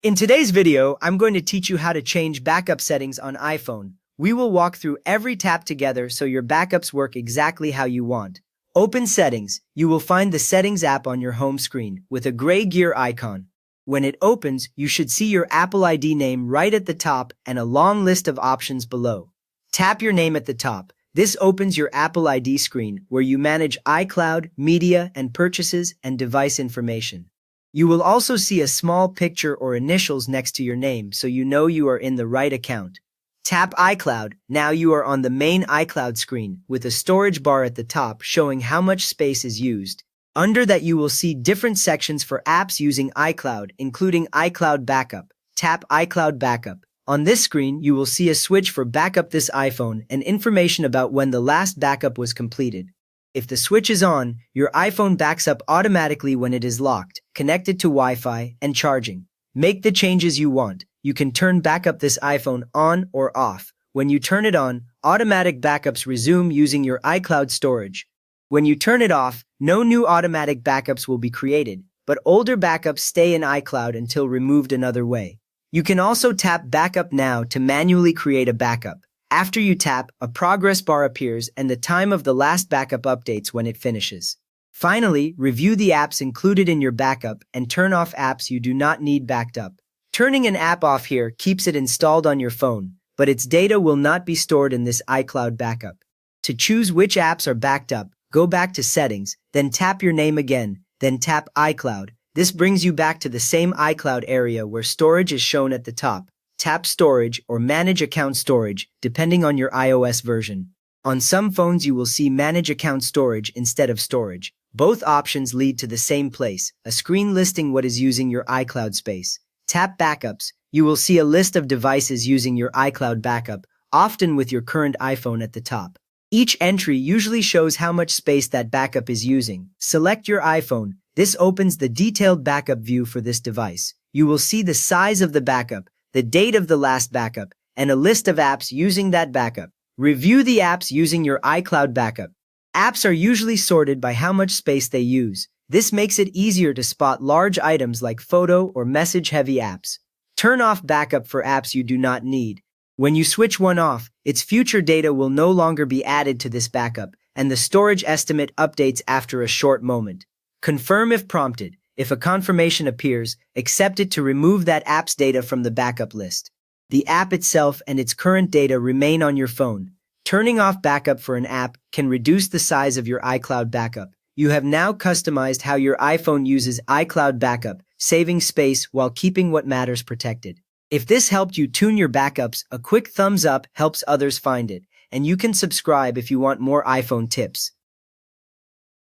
In today's video, I'm going to teach you how to change backup settings on iPhone. We will walk through every tap together so your backups work exactly how you want. Open Settings. You will find the Settings app on your home screen with a gray gear icon. When it opens, you should see your Apple ID name right at the top and a long list of options below. Tap your name at the top. This opens your Apple ID screen where you manage iCloud, media, and purchases and device information. You will also see a small picture or initials next to your name so you know you are in the right account. Tap iCloud. Now you are on the main iCloud screen with a storage bar at the top showing how much space is used. Under that you will see different sections for apps using iCloud, including iCloud Backup. Tap iCloud Backup. On this screen, you will see a switch for Backup this iPhone and information about when the last backup was completed. If the switch is on, your iPhone backs up automatically when it is locked, connected to Wi-Fi, and charging. Make the changes you want. You can turn backup this iPhone on or off. When you turn it on, automatic backups resume using your iCloud storage. When you turn it off, no new automatic backups will be created, but older backups stay in iCloud until removed another way. You can also tap Backup Now to manually create a backup. After you tap, a progress bar appears and the time of the last backup updates when it finishes. Finally, review the apps included in your backup and turn off apps you do not need backed up. Turning an app off here keeps it installed on your phone, but its data will not be stored in this iCloud backup. To choose which apps are backed up, go back to Settings, then tap your name again, then tap iCloud. This brings you back to the same iCloud area where storage is shown at the top. Tap Storage or Manage Account Storage, depending on your iOS version. On some phones you will see Manage Account Storage instead of Storage. Both options lead to the same place, a screen listing what is using your iCloud space. Tap Backups. You will see a list of devices using your iCloud backup, often with your current iPhone at the top. Each entry usually shows how much space that backup is using. Select your iPhone. This opens the detailed backup view for this device. You will see the size of the backup, the date of the last backup, and a list of apps using that backup. Review the apps using your iCloud backup. Apps are usually sorted by how much space they use. This makes it easier to spot large items like photo or message-heavy apps. Turn off backup for apps you do not need. When you switch one off, its future data will no longer be added to this backup, and the storage estimate updates after a short moment. Confirm if prompted. If a confirmation appears, accept it to remove that app's data from the backup list. The app itself and its current data remain on your phone. Turning off backup for an app can reduce the size of your iCloud backup. You have now customized how your iPhone uses iCloud backup, saving space while keeping what matters protected. If this helped you tune your backups, a quick thumbs up helps others find it, and you can subscribe if you want more iPhone tips.